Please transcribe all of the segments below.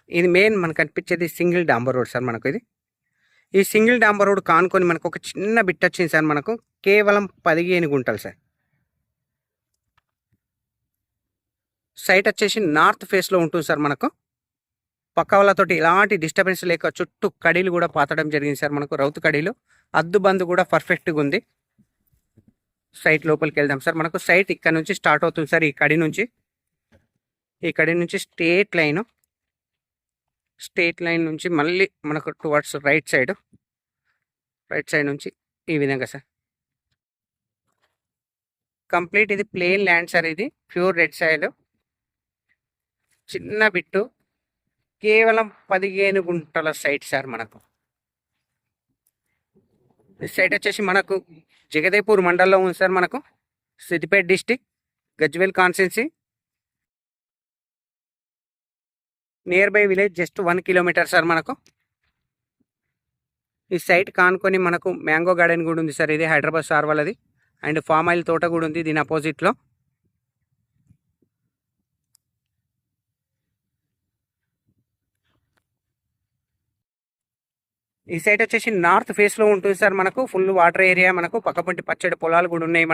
ఇది మెయిన్ మనకు కనిపించేది సింగిల్ డాంబర్ రోడ్ సార్. మనకు ఈ సింగిల్ డాంబర్ రోడ్ కానుకొని మనకు ఒక చిన్న బిట్ వచ్చింది సార్. మనకు కేవలం 15 గుంటలు సార్. సైట్ వచ్చేసి నార్త్ ఫేస్లో ఉంటుంది సార్. మనకు పక్క వాళ్ళతోటి ఎలాంటి డిస్టర్బెన్స్ లేక చుట్టూ కడీలు కూడా పాతడం జరిగింది సార్. మనకు రౌతు కడీలు, అద్దు బంద్ కూడా పర్ఫెక్ట్గా ఉంది. సైట్ లోపలికి వెళ్దాం సార్. మనకు సైట్ ఇక్కడ నుంచి స్టార్ట్ అవుతుంది సార్. ఈ కడి నుంచి స్ట్రేట్ లైన్ నుంచి మళ్ళీ మనకు టువర్డ్స్ రైట్ సైడ్ నుంచి ఈ విధంగా సార్. కంప్లీట్ ఇది ప్లేన్ ల్యాండ్ సార్. ఇది ప్యూర్ రెడ్ సాయిల్. చిన్న బిట్టు, కేవలం 15 గుంటల సైట్ సార్. మనకు ఈ సైట్ వచ్చేసి మనకు జగదేపూర్ మండలంలో ఉంది సార్. మనకు Siddipet district, Gajwel constituency. Nearby village just 1 kilometre sir. మనకు ఈ సైట్ కానుకొని మనకు మ్యాంగో గార్డెన్ కూడా ఉంది సార్. ఇది హైదరాబాద్ సార్ వాళ్ళది. అండ్ ఫామ్ ఆయిల్ తోట కూడా ఉంది దీని అపోజిట్లో. ఈ సైట్ వచ్చేసి నార్త్ ఫేస్లో ఉంటుంది సార్. మనకు ఫుల్ వాటర్ ఏరియా, మనకు పక్కపొంటి పచ్చడి పొలాలు కూడా ఉన్నాయి.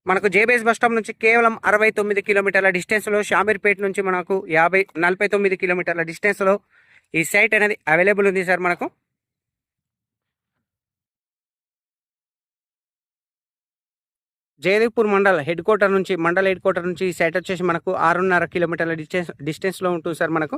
మనకు జేబీఎస్ బస్ స్టాప్ నుంచి కేవలం 69 కిలోమీటర్ల డిస్టెన్స్లో, షామీర్పేట నుంచి మనకు 49 కిలోమీటర్ల డిస్టెన్స్లో ఈ సైట్ అనేది అవైలబుల్ ఉంది సార్. మనకు జయదేవ్పూర్ మండల్ హెడ్ క్వార్టర్ నుంచి ఈ సైట్ వచ్చేసి మనకు 6.5 కిలోమీటర్ల డిస్టెన్స్లో ఉంటుంది సార్. మనకు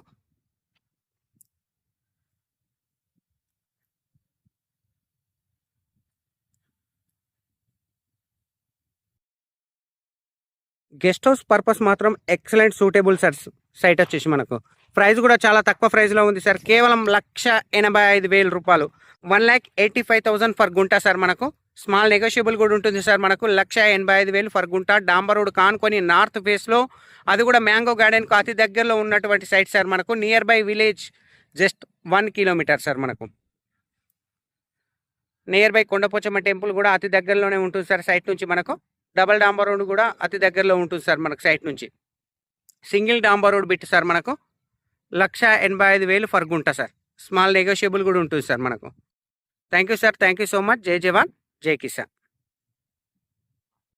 గెస్ట్ హౌస్ పర్పస్ మాత్రం ఎక్సలెంట్ సూటబుల్ సార్. సైట్ వచ్చేసి మనకు ప్రైస్ కూడా చాలా తక్కువ ప్రైస్లో ఉంది సార్. కేవలం 1,85,000 రూపాయలు, 1,85,000 ఫర్ గుంట సార్. మనకు స్మాల్ నెగోషియబుల్ కూడా ఉంటుంది సార్. మనకు 1,85,000 ఫర్ గుంట. డాంబర్ రోడ్ కానుకొని నార్త్ ఫేస్లో, అది కూడా మ్యాంగో గార్డెన్కు అతి దగ్గరలో ఉన్నటువంటి సైట్ సార్. మనకు nearby village just 1 kilometre sir. మనకు నియర్ బై కొండపోచమ్మ టెంపుల్ కూడా అతి దగ్గరలోనే ఉంటుంది సార్. సైట్ నుంచి మనకు డబల్ డాంబర్ రోడ్ కూడా అతి దగ్గరలో ఉంటుంది సార్. మనకు సైట్ నుంచి సింగిల్ డాంబర్ రోడ్ బిట్ సార్. మనకు 1,85,000 ఫర్ గుంట సార్. స్మాల్ నెగోషియబుల్ కూడా ఉంటుంది సార్. మనకు thank you sir. Thank you so much. జై జవాన్, జై కిసాన్.